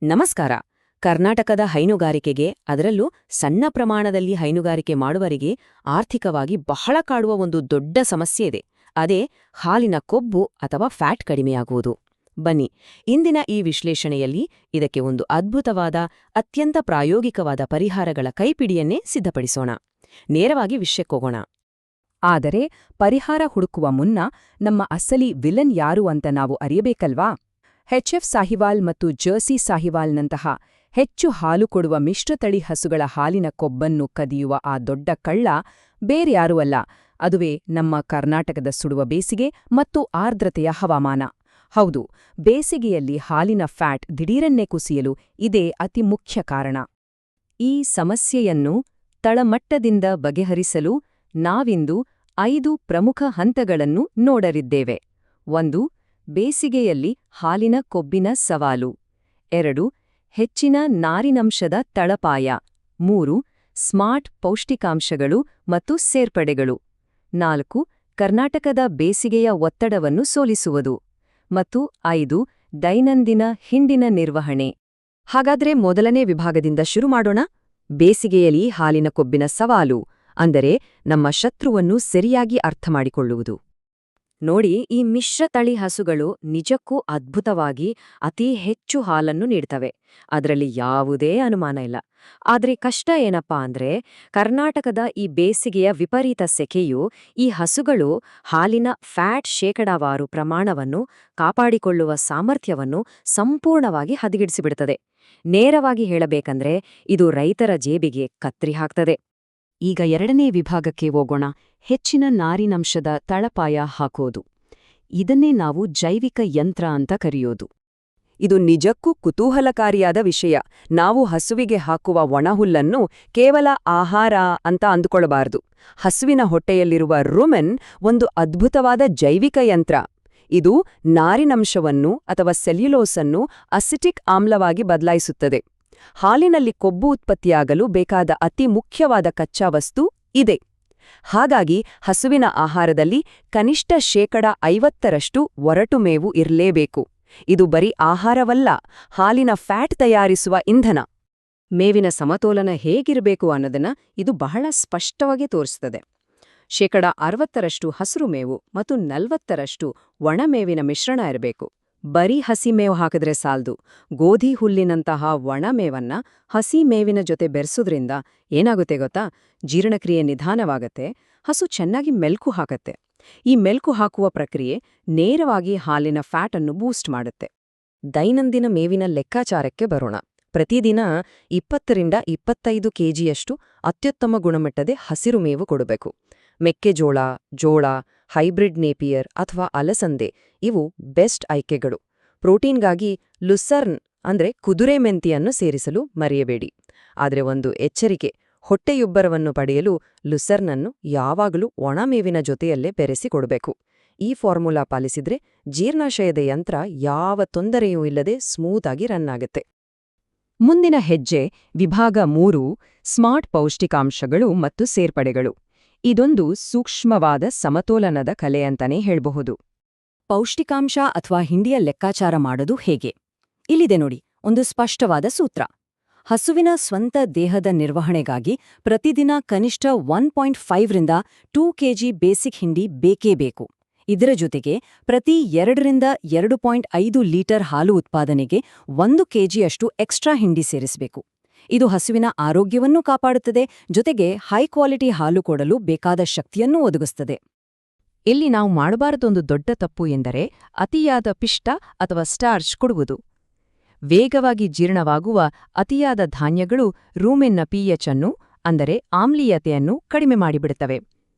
ನಮಸ್ಕಾರ. ಕರ್ನಾಟಕದ ಹೈನುಗಾರಿಕೆಗೆ, ಅದರಲ್ಲೂ ಸಣ್ಣ ಪ್ರಮಾಣದಲ್ಲಿ ಹೈನುಗಾರಿಕೆ ಮಾಡುವರಿಗೆ ಆರ್ಥಿಕವಾಗಿ ಬಹಳ ಕಾಡುವ ಒಂದು ದೊಡ್ಡ ಸಮಸ್ಯೆ ಇದೆ. ಅದೇ ಹಾಲಿನ ಕೊಬ್ಬು ಅಥವಾ ಫ್ಯಾಟ್ ಕಡಿಮೆಯಾಗುವುದು. ಬನ್ನಿ, ಇಂದಿನ ಈ ವಿಶ್ಲೇಷಣೆಯಲ್ಲಿ ಇದಕ್ಕೆ ಒಂದು ಅದ್ಭುತವಾದ, ಅತ್ಯಂತ ಪ್ರಾಯೋಗಿಕವಾದ ಪರಿಹಾರಗಳ ಕೈಪಿಡಿಯನ್ನೇ ಸಿದ್ಧಪಡಿಸೋಣ. ನೇರವಾಗಿ ವಿಷಯಕ್ಕೋಗೋಣ. ಆದರೆ ಪರಿಹಾರ ಹುಡುಕುವ ಮುನ್ನ ನಮ್ಮ ಅಸಲಿ ವಿಲನ್ ಯಾರು ಅಂತ ನಾವು ಅರಿಯಬೇಕಲ್ವಾ? ಎಚ್.ಎಫ್. ಸಾಹಿವಾಲ್ ಮತ್ತು ಜರ್ಸಿ ಸಾಹಿವಾಲ್ನಂತಹ ಹೆಚ್ಚು ಹಾಲು ಕೊಡುವ ಮಿಶ್ರತಳಿ ಹಸುಗಳ ಹಾಲಿನ ಕೊಬ್ಬನ್ನು ಕದಿಯುವ ಆ ದೊಡ್ಡ ಕಳ್ಳ ಬೇರ್ಯಾರೂ ಅಲ್ಲ, ಅದುವೇ ನಮ್ಮ ಕರ್ನಾಟಕದ ಸುಡುವ ಬೇಸಿಗೆ ಮತ್ತು ಆರ್ದ್ರತೆಯ ಹವಾಮಾನ. ಹೌದು, ಬೇಸಿಗೆಯಲ್ಲಿ ಹಾಲಿನ ಫ್ಯಾಟ್ ದಿಢೀರನ್ನೇ ಕುಸಿಯಲು ಇದೇ ಅತಿ ಮುಖ್ಯ ಕಾರಣ. ಈ ಸಮಸ್ಯೆಯನ್ನು ತಳಮಟ್ಟದಿಂದ ಬಗೆಹರಿಸಲು ನಾವಿಂದು 5 ಪ್ರಮುಖ ಹಂತಗಳನ್ನು ನೋಡಲಿದ್ದೇವೆ. 1. ಬೇಸಿಗೆಯಲ್ಲಿ ಹಾಲಿನ ಕೊಬ್ಬಿನ ಸವಾಲು. 2. ಹೆಚ್ಚಿನ ನಾರಿನಂಶದ ತಳಪಾಯ. 3. ಸ್ಮಾರ್ಟ್ ಪೌಷ್ಟಿಕಾಂಶಗಳು ಮತ್ತು ಸೇರ್ಪಡೆಗಳು. 4. ಕರ್ನಾಟಕದ ಬೇಸಿಗೆಯ ಒತ್ತಡವನ್ನು ಸೋಲಿಸುವುದು. ಮತ್ತು 5. ದೈನಂದಿನ ಹಿಂಡಿನ ನಿರ್ವಹಣೆ. ಹಾಗಾದ್ರೆ ಮೊದಲನೇ ವಿಭಾಗದಿಂದ ಶುರು ಮಾಡೋಣ. ಬೇಸಿಗೆಯಲ್ಲಿ ಹಾಲಿನ ಕೊಬ್ಬಿನ ಸವಾಲು, ಅಂದರೆ ನಮ್ಮ ಶತ್ರುವನ್ನು ಸರಿಯಾಗಿ ಅರ್ಥಮಾಡಿಕೊಳ್ಳುವುದು. ನೋಡಿ, ಈ ಮಿಶ್ರತಳಿ ಹಸುಗಳು ನಿಜಕ್ಕೂ ಅದ್ಭುತವಾಗಿ ಅತಿ ಹೆಚ್ಚು ಹಾಲನ್ನು ನೀಡ್ತವೆ, ಅದರಲ್ಲಿ ಯಾವುದೇ ಅನುಮಾನ ಇಲ್ಲ. ಆದ್ರೆ ಕಷ್ಟ ಏನಪ್ಪಾ ಅಂದ್ರೆ, ಕರ್ನಾಟಕದ ಈ ಬೇಸಿಗೆಯ ವಿಪರೀತ ಸೆಕೆಯು ಈ ಹಸುಗಳು ಹಾಲಿನ ಫ್ಯಾಟ್ ಶೇಕಡಾವಾರು ಪ್ರಮಾಣವನ್ನು ಕಾಪಾಡಿಕೊಳ್ಳುವ ಸಾಮರ್ಥ್ಯವನ್ನು ಸಂಪೂರ್ಣವಾಗಿ ಹದಗೆಡಿಸಿಬಿಡುತ್ತದೆ. ನೇರವಾಗಿ ಹೇಳಬೇಕಂದ್ರೆ ಇದು ರೈತರ ಜೇಬಿಗೆ ಕತ್ರಿ ಹಾಕ್ತದೆ. ಈಗ ಎರಡನೇ ವಿಭಾಗಕ್ಕೆ ಹೋಗೋಣ. ಹೆಚ್ಚಿನ ನಾರಿನಂಶದ ತಳಪಾಯ ಹಾಕೋದು. ಇದನ್ನೇ ನಾವು ಜೈವಿಕ ಯಂತ್ರ ಅಂತ ಕರೆಯೋದು. ಇದು ನಿಜಕ್ಕೂ ಕುತೂಹಲಕಾರಿಯಾದ ವಿಷಯ. ನಾವು ಹಸುವಿಗೆ ಹಾಕುವ ಒಣಹುಲ್ಲನ್ನು ಕೇವಲ ಆಹಾರ ಅಂತ ಅಂದುಕೊಳ್ಳಬಾರದು. ಹಸುವಿನ ಹೊಟ್ಟೆಯಲ್ಲಿರುವ ರುಮೆನ್ ಒಂದು ಅದ್ಭುತವಾದ ಜೈವಿಕ ಯಂತ್ರ. ಇದು ನಾರಿನಂಶವನ್ನು ಅಥವಾ ಸೆಲ್ಯುಲೋಸನ್ನು ಅಸಿಟಿಕ್ ಆಮ್ಲವಾಗಿ ಬದಲಾಯಿಸುತ್ತದೆ. ಹಾಲಿನಲ್ಲಿ ಕೊಬ್ಬು ಉತ್ಪತ್ತಿಯಾಗಲು ಬೇಕಾದ ಅತಿ ಮುಖ್ಯವಾದ ಕಚ್ಚಾ ವಸ್ತು ಇದೆ. ಹಾಗಾಗಿ ಹಸುವಿನ ಆಹಾರದಲ್ಲಿ ಕನಿಷ್ಠ 50% ಒರಟು ಮೇವು ಇರಲೇಬೇಕು. ಇದು ಬರೀ ಆಹಾರವಲ್ಲ, ಹಾಲಿನ ಫ್ಯಾಟ್ ತಯಾರಿಸುವ ಇಂಧನ. ಮೇವಿನ ಸಮತೋಲನ ಹೇಗಿರಬೇಕು ಅನ್ನೋದನ್ನ ಇದು ಬಹಳ ಸ್ಪಷ್ಟವಾಗಿ ತೋರಿಸುತ್ತದೆ. 60% ಹಸಿರು ಮೇವು ಮತ್ತು 40% ಒಣಮೇವಿನ ಮಿಶ್ರಣ ಇರಬೇಕು. ಬರೀ ಹಸಿ ಮೇವು ಹಾಕಿದ್ರೆ ಸಾಲ್ದು. ಗೋಧಿ ಹುಲ್ಲಿನಂತಹ ಒಣಮೇವನ್ನ ಹಸಿ ಮೇವಿನ ಜೊತೆ ಬೆರೆಸೋದ್ರಿಂದ ಏನಾಗುತ್ತೆ ಗೊತ್ತಾ? ಜೀರ್ಣಕ್ರಿಯೆ ನಿಧಾನವಾಗತ್ತೆ, ಹಸು ಚೆನ್ನಾಗಿ ಮೆಲ್ಕು ಹಾಕತ್ತೆ. ಈ ಮೆಲ್ಕು ಹಾಕುವ ಪ್ರಕ್ರಿಯೆ ನೇರವಾಗಿ ಹಾಲಿನ ಫ್ಯಾಟ್ ಅನ್ನು ಬೂಸ್ಟ್ ಮಾಡುತ್ತೆ. ದೈನಂದಿನ ಮೇವಿನ ಲೆಕ್ಕಾಚಾರಕ್ಕೆ ಬರೋಣ. ಪ್ರತಿದಿನ 20-25 ಕೆಜಿಯಷ್ಟು ಅತ್ಯುತ್ತಮ ಗುಣಮಟ್ಟದ ಹಸಿರು ಮೇವು ಕೊಡಬೇಕು. ಮೆಕ್ಕೆಜೋಳ, ಜೋಳ, ಹೈಬ್ರಿಡ್ ನೇಪಿಯರ್ ಅಥವಾ ಅಲಸಂದೆ ಇವು ಬೆಸ್ಟ್ ಆಯ್ಕೆಗಳು. ಪ್ರೋಟೀನ್ಗಾಗಿ ಲುಸರ್ನ್ ಅಂದ್ರೆ ಕುದುರೆ ಮೆಂತಿಯನ್ನು ಸೇರಿಸಲು ಮರೆಯಬೇಡಿ. ಆದರೆ ಒಂದು ಎಚ್ಚರಿಕೆ, ಹೊಟ್ಟೆಯುಬ್ಬರವನ್ನು ಪಡೆಯಲು ಲುಸರ್ನನ್ನು ಯಾವಾಗಲೂ ಒಣಮೇವಿನ ಜೊತೆಯಲ್ಲೇ ಬೆರೆಸಿ ಕೊಡಬೇಕು. ಈ ಫಾರ್ಮುಲಾ ಪಾಲಿಸಿದ್ರೆ ಜೀರ್ಣಾಶಯದ ಯಂತ್ರ ಯಾವ ತೊಂದರೆಯೂ ಇಲ್ಲದೆ ಸ್ಮೂತ್ ಆಗಿ ರನ್ ಆಗುತ್ತೆ. ಮುಂದಿನ ಹೆಜ್ಜೆ ವಿಭಾಗ 3, ಸ್ಮಾರ್ಟ್ ಪೌಷ್ಟಿಕಾಂಶಗಳು ಮತ್ತು ಸೇರ್ಪಡೆಗಳು. ಇದೊಂದು ಸೂಕ್ಷ್ಮವಾದ ಸಮತೋಲನದ ಕಲೆ ಅಂತಾನೆ ಹೇಳ್ಬಹುದು. ಪೌಷ್ಟಿಕಾಂಶ ಅಥವಾ ಹಿಂಡಿಯ ಲೆಕ್ಕಾಚಾರ ಮಾಡೋದು ಹೇಗೆ? ಇಲ್ಲಿದೆ ನೋಡಿ ಒಂದು ಸ್ಪಷ್ಟವಾದ ಸೂತ್ರ. ಹಸುವಿನ ಸ್ವಂತ ದೇಹದ ನಿರ್ವಹಣೆಗಾಗಿ ಪ್ರತಿದಿನ ಕನಿಷ್ಠ 1.5 2 ಕೆಜಿ ಬೇಸಿಕ್ ಹಿಂಡಿ ಬೇಕೇ ಬೇಕು. ಇದರ ಜೊತೆಗೆ ಪ್ರತಿ 2-2.5 ಲೀಟರ್ ಹಾಲು ಉತ್ಪಾದನೆಗೆ 1 ಕೆಜಿಯಷ್ಟು ಎಕ್ಸ್ಟ್ರಾ ಹಿಂಡಿ ಸೇರಿಸಬೇಕು. ಇದು ಹಸುವಿನ ಆರೋಗ್ಯವನ್ನೂ ಕಾಪಾಡುತ್ತದೆ, ಜೊತೆಗೆ ಹೈ ಕ್ವಾಲಿಟಿ ಹಾಲು ಕೊಡಲು ಬೇಕಾದ ಶಕ್ತಿಯನ್ನೂ ಒದಗಿಸುತ್ತದೆ. ಇಲ್ಲಿ ನಾವು ಮಾಡಬಾರದೊಂದು ದೊಡ್ಡ ತಪ್ಪು ಎಂದರೆ ಅತಿಯಾದ ಪಿಷ್ಟ ಅಥವಾ ಸ್ಟಾರ್ಚ್ ಕೊಡುವುದು. ವೇಗವಾಗಿ ಜೀರ್ಣವಾಗುವ ಅತಿಯಾದ ಧಾನ್ಯಗಳು ರೂಮೆನ್ನ pH ಅನ್ನು, ಅಂದರೆ ಆಮ್ಲೀಯತೆಯನ್ನು ಕಡಿಮೆ ಮಾಡಿಬಿಡುತ್ತವೆ.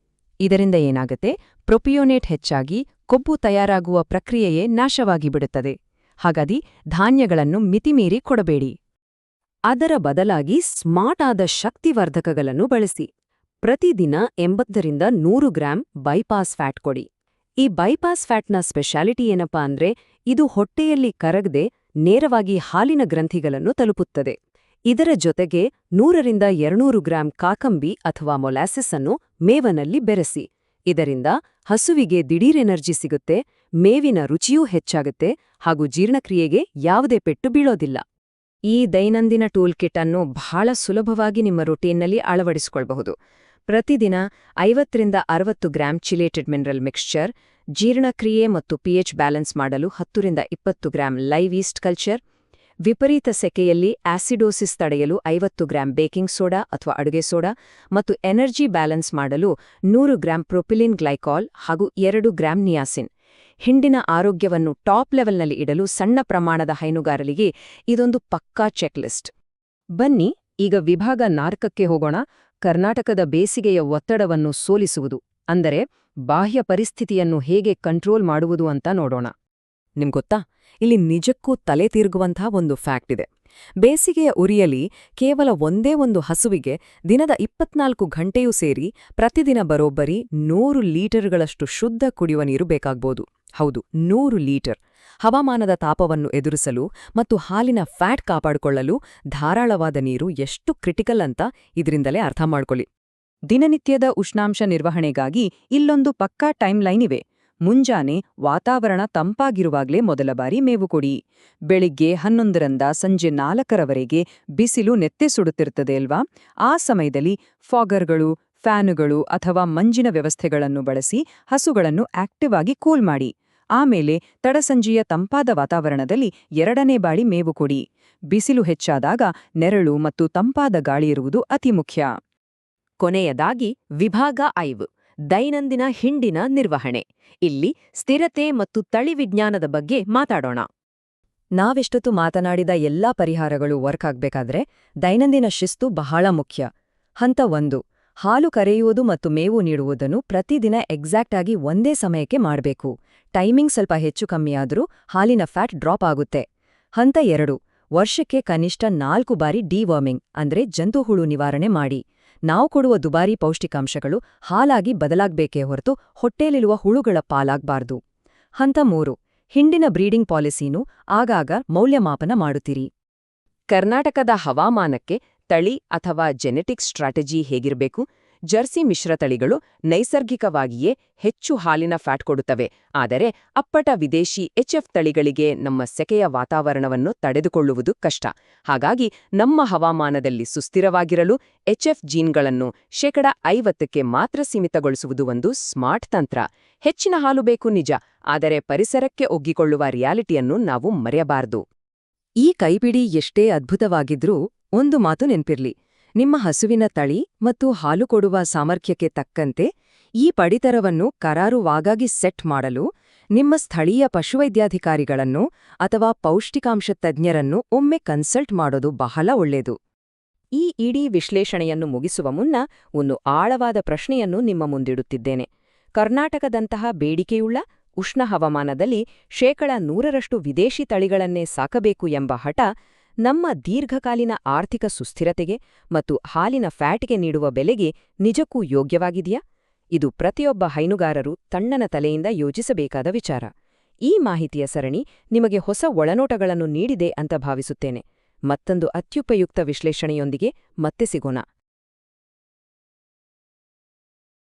ಇದರಿಂದ ಏನಾಗುತ್ತೆ? ಪ್ರೊಪಿಯೋನೇಟ್ ಹೆಚ್ಚಾಗಿ ಕೊಬ್ಬು ತಯಾರಾಗುವ ಪ್ರಕ್ರಿಯೆಯೇ ನಾಶವಾಗಿಬಿಡುತ್ತದೆ. ಹಾಗಾಗಿ ಧಾನ್ಯಗಳನ್ನು ಮಿತಿಮೀರಿ ಕೊಡಬೇಡಿ. ಅದರ ಬದಲಾಗಿ ಸ್ಮಾರ್ಟ್ ಆದ ಶಕ್ತಿವರ್ಧಕಗಳನ್ನು ಬಳಸಿ. ಪ್ರತಿದಿನ 80-100 ಗ್ರಾಂ ಬೈಪಾಸ್ ಫ್ಯಾಟ್ ಕೊಡಿ. ಈ ಬೈಪಾಸ್ ಫ್ಯಾಟ್ನ ಸ್ಪೆಷಾಲಿಟಿ ಏನಪ್ಪಾ ಅಂದ್ರೆ, ಇದು ಹೊಟ್ಟೆಯಲ್ಲಿ ಕರಗದೆ ನೇರವಾಗಿ ಹಾಲಿನ ಗ್ರಂಥಿಗಳನ್ನು ತಲುಪುತ್ತದೆ. ಇದರ ಜೊತೆಗೆ 100-200 ಗ್ರಾಂ ಕಾಕಂಬಿ ಅಥವಾ ಮೊಲಾಸಸ್ ಅನ್ನು ಮೇವನಲ್ಲಿ ಬೆರೆಸಿ. ಇದರಿಂದ ಹಸುವಿಗೆ ದಿಢೀರ್ ಎನರ್ಜಿ ಸಿಗುತ್ತೆ, ಮೇವಿನ ರುಚಿಯೂ ಹೆಚ್ಚಾಗುತ್ತೆ ಹಾಗೂ ಜೀರ್ಣಕ್ರಿಯೆಗೆ ಯಾವುದೇ ಪೆಟ್ಟು ಬೀಳೋದಿಲ್ಲ. ಈ ದೈನಂದಿನ ಟೂಲ್ ಕಿಟ್ ಅನ್ನು ಬಹಳ ಸುಲಭವಾಗಿ ನಿಮ್ಮ ರುಟೀನ್ನಲ್ಲಿ ಅಳವಡಿಸಿಕೊಳ್ಳಬಹುದು. ಪ್ರತಿದಿನ 50-60 ಗ್ರಾಂ ಚಿಲೇಟೆಡ್ ಮಿನರಲ್ ಮಿಕ್ಸ್ಚರ್, ಜೀರ್ಣಕ್ರಿಯೆ ಮತ್ತು ಪಿಎಚ್ ಬ್ಯಾಲೆನ್ಸ್ ಮಾಡಲು 10-20 ಗ್ರಾಂ ಲೈವ್ ಈಸ್ಟ್ ಕಲ್ಚರ್, ವಿಪರೀತ ಸೆಕೆಯಲ್ಲಿ ಆಸಿಡೋಸಿಸ್ ತಡೆಯಲು 50 ಗ್ರಾಂ ಬೇಕಿಂಗ್ ಸೋಡಾ ಅಥವಾ ಅಡುಗೆ ಸೋಡಾ ಮತ್ತು ಎನರ್ಜಿ ಬ್ಯಾಲೆನ್ಸ್ ಮಾಡಲು 100 ಗ್ರಾಂ ಪ್ರೊಪಿಲಿನ್ ಗ್ಲೈಕಾಲ್ ಹಾಗೂ 2 ಗ್ರಾಂ ನಿಯಾಸಿನ್. ಹಿಂಡಿನ ಆರೋಗ್ಯವನ್ನು ಟಾಪ್ ಲೆವೆಲ್ನಲ್ಲಿ ಇಡಲು ಸಣ್ಣ ಪ್ರಮಾಣದ ಹೈನುಗಾರರಿಗೆ ಇದೊಂದು ಪಕ್ಕಾ ಚೆಕ್ಲಿಸ್ಟ್. ಬನ್ನಿ ಈಗ ವಿಭಾಗ 4ಕ್ಕೆ ಹೋಗೋಣ. ಕರ್ನಾಟಕದ ಬೇಸಿಗೆಯ ಒತ್ತಡವನ್ನು ಸೋಲಿಸುವುದು, ಅಂದರೆ ಬಾಹ್ಯ ಪರಿಸ್ಥಿತಿಯನ್ನು ಹೇಗೆ ಕಂಟ್ರೋಲ್ ಮಾಡುವುದು ಅಂತ ನೋಡೋಣ. ನಿಮ್ಗೊತ್ತಾ, ಇಲ್ಲಿ ನಿಜಕ್ಕೂ ತಲೆ ತಿರುಗುವಂಥ ಒಂದು ಫ್ಯಾಕ್ಟ್ ಇದೆ. ಬೇಸಿಗೆಯ ಉರಿಯಲಿ ಕೇವಲ ಒಂದೇ ಒಂದು ಹಸುವಿಗೆ ದಿನದ 24 ಗಂಟೆಯೂ ಸೇರಿ ಪ್ರತಿದಿನ ಬರೋಬ್ಬರಿ 100 ಲೀಟರ್ಗಳಷ್ಟು ಶುದ್ಧ ಕುಡಿಯುವ ನೀರು ಬೇಕಾಗ್ಬೋದು. ಹೌದು, 100 ಲೀಟರ್. ಹವಾಮಾನದ ತಾಪವನ್ನು ಎದುರಿಸಲು ಮತ್ತು ಹಾಲಿನ ಫ್ಯಾಟ್ ಕಾಪಾಡಿಕೊಳ್ಳಲು ಧಾರಾಳವಾದ ನೀರು ಎಷ್ಟು ಕ್ರಿಟಿಕಲ್ ಅಂತ ಇದರಿಂದಲೇ ಅರ್ಥ ಮಾಡ್ಕೊಳ್ಳಿ. ದಿನನಿತ್ಯದ ಉಷ್ಣಾಂಶ ನಿರ್ವಹಣೆಗಾಗಿ ಇಲ್ಲೊಂದು ಪಕ್ಕಾ ಟೈಮ್ಲೈನ್ ಇವೆ. ಮುಂಜಾನೆ ವಾತಾವರಣ ತಂಪಾಗಿರುವಾಗ್ಲೇ ಮೊದಲ ಬಾರಿ ಮೇವು ಕೊಡಿ. ಬೆಳಿಗ್ಗೆ 11ರಿಂದ ಸಂಜೆ 4ರವರೆಗೆ ಬಿಸಿಲು ನೆತ್ತೆ ಸುಡುತ್ತಿರುತ್ತದೆ ಅಲ್ವಾ? ಆ ಸಮಯದಲ್ಲಿ ಫಾಗರ್ಗಳು, ಫ್ಯಾನುಗಳು ಅಥವಾ ಮಂಜಿನ ವ್ಯವಸ್ಥೆಗಳನ್ನು ಬಳಸಿ ಹಸುಗಳನ್ನು ಆಕ್ಟಿವ್ ಆಗಿ ಕೂಲ್ ಮಾಡಿ. ಆಮೇಲೆ ತಡಸಂಜೆಯ ತಂಪಾದ ವಾತಾವರಣದಲ್ಲಿ 2ನೇ ಬಾರಿ ಮೇವು ಕೊಡಿ. ಬಿಸಿಲು ಹೆಚ್ಚಾದಾಗ ನೆರಳು ಮತ್ತು ತಂಪಾದ ಗಾಳಿಯಿರುವುದು ಅತಿ ಮುಖ್ಯ. ಕೊನೆಯದಾಗಿ ವಿಭಾಗ 5, ದೈನಂದಿನ ಹಿಂಡಿನ ನಿರ್ವಹಣೆ. ಇಲ್ಲಿ ಸ್ಥಿರತೆ ಮತ್ತು ತಳಿವಿಜ್ಞಾನದ ಬಗ್ಗೆ ಮಾತಾಡೋಣ. ನಾವೆಷ್ಟೊತ್ತು ಮಾತನಾಡಿದ ಎಲ್ಲಾ ಪರಿಹಾರಗಳು ವರ್ಕ್ ಆಗ್ಬೇಕಾದ್ರೆ ದೈನಂದಿನ ಶಿಸ್ತು ಬಹಳ ಮುಖ್ಯ. ಹಂತ 1, ಹಾಲು ಕರೆಯುವುದು ಮತ್ತು ಮೇವು ನೀಡುವುದನ್ನು ಪ್ರತಿದಿನ ಎಕ್ಸಾಕ್ಟ್ ಆಗಿ ಒಂದೇ ಸಮಯಕ್ಕೆ ಮಾಡಬೇಕು. ಟೈಮಿಂಗ್ ಸ್ವಲ್ಪ ಹೆಚ್ಚು ಕಮ್ಮಿಯಾದರೂ ಹಾಲಿನ ಫ್ಯಾಟ್ ಡ್ರಾಪ್ ಆಗುತ್ತೆ. ಹಂತ 2, ವರ್ಷಕ್ಕೆ ಕನಿಷ್ಠ 4 ಬಾರಿ ಡಿವರ್ಮಿಂಗ್ ಅಂದ್ರೆ ಜಂತುಹುಳು ನಿವಾರಣೆ ಮಾಡಿ. ನಾವು ಕೊಡುವ ದುಬಾರಿ ಪೌಷ್ಟಿಕಾಂಶಗಳು ಹಾಲಾಗಿ ಬದಲಾಗ್ಬೇಕೇ ಹೊರತು ಹೊಟ್ಟೆಲಿರುವ ಹುಳುಗಳ ಪಾಲಾಗ್ಬಾರ್ದು. ಹಂತ 3, ಹಿಂಡಿನ ಬ್ರೀಡಿಂಗ್ ಪಾಲಿಸಿನೂ ಆಗಾಗ ಮೌಲ್ಯಮಾಪನ ಮಾಡುತ್ತೀರಿ. ಕರ್ನಾಟಕದ ಹವಾಮಾನಕ್ಕೆ ತಳಿ ಅಥವಾ ಜೆನೆಟಿಕ್ ಸ್ಟ್ರಾಟಜಿ ಹೇಗಿರಬೇಕು? ಜರ್ಸಿ ಮಿಶ್ರತಳಿಗಳು ನೈಸರ್ಗಿಕವಾಗಿಯೇ ಹೆಚ್ಚು ಹಾಲಿನ ಫ್ಯಾಟ್ ಕೊಡುತ್ತವೆ, ಆದರೆ ಅಪ್ಪಟ ವಿದೇಶಿ HF ತಳಿಗಳಿಗೆ ನಮ್ಮ ಸೆಕೆಯ ವಾತಾವರಣವನ್ನು ತಡೆದುಕೊಳ್ಳುವುದು ಕಷ್ಟ. ಹಾಗಾಗಿ ನಮ್ಮ ಹವಾಮಾನದಲ್ಲಿ ಸುಸ್ಥಿರವಾಗಿರಲು HF ಜೀನ್ಗಳನ್ನು 50%ಕ್ಕೆ ಮಾತ್ರ ಸೀಮಿತಗೊಳಿಸುವುದು ಒಂದು ಸ್ಮಾರ್ಟ್ ತಂತ್ರ. ಹೆಚ್ಚಿನ ಹಾಲು ಬೇಕು ನಿಜ, ಆದರೆ ಪರಿಸರಕ್ಕೆ ಒಗ್ಗಿಕೊಳ್ಳುವ ರಿಯಾಲಿಟಿಯನ್ನು ನಾವು ಮರೆಯಬಾರದು. ಈ ಕೈಪಿಡಿ ಎಷ್ಟೇ ಅದ್ಭುತವಾಗಿದ್ರೂ ಒಂದು ಮಾತು ನೆನ್ಪಿರ್ಲಿ. ನಿಮ್ಮ ಹಸುವಿನ ತಳಿ ಮತ್ತು ಹಾಲು ಕೊಡುವ ಸಾಮರ್ಥ್ಯಕ್ಕೆ ತಕ್ಕಂತೆ ಈ ಪಡಿತರವನ್ನು ಕರಾರುವಾಗಾಗಿ ಸೆಟ್ ಮಾಡಲು ನಿಮ್ಮ ಸ್ಥಳೀಯ ಪಶುವೈದ್ಯಾಧಿಕಾರಿಗಳನ್ನು ಅಥವಾ ಪೌಷ್ಟಿಕಾಂಶ ತಜ್ಞರನ್ನು ಒಮ್ಮೆ ಕನ್ಸಲ್ಟ್ ಮಾಡೋದು ಬಹಳ ಒಳ್ಳೆಯದು. ಈ ಇಡೀ ವಿಶ್ಲೇಷಣೆಯನ್ನು ಮುಗಿಸುವ ಮುನ್ನ ಒಂದು ಆಳವಾದ ಪ್ರಶ್ನೆಯನ್ನು ನಿಮ್ಮ ಮುಂದಿಡುತ್ತಿದ್ದೇನೆ. ಕರ್ನಾಟಕದಂತಹ ಬೇಡಿಕೆಯುಳ್ಳ ಉಷ್ಣ ಹವಾಮಾನದಲ್ಲಿ 100% ವಿದೇಶಿ ತಳಿಗಳನ್ನೇ ಸಾಕಬೇಕು ಎಂಬ ಹಠ ನಮ್ಮ ದೀರ್ಘಕಾಲೀನ ಆರ್ಥಿಕ ಸುಸ್ಥಿರತೆಗೆ ಮತ್ತು ಹಾಲಿನ ಫ್ಯಾಟ್ಗೆ ನೀಡುವ ಬೆಲೆಗೆ ನಿಜಕ್ಕೂ ಯೋಗ್ಯವಾಗಿದೆಯಾ? ಇದು ಪ್ರತಿಯೊಬ್ಬ ಹೈನುಗಾರರು ತಣ್ಣನ ತಲೆಯಿಂದ ಯೋಚಿಸಬೇಕಾದ ವಿಚಾರ. ಈ ಮಾಹಿತಿಯ ಸರಣಿ ನಿಮಗೆ ಹೊಸ ಒಳನೋಟಗಳನ್ನು ನೀಡಿದೆ ಅಂತ ಭಾವಿಸುತ್ತೇನೆ. ಮತ್ತೊಂದು ಅತ್ಯುಪಯುಕ್ತ ವಿಶ್ಲೇಷಣೆಯೊಂದಿಗೆ ಮತ್ತೆ ಸಿಗೋಣ.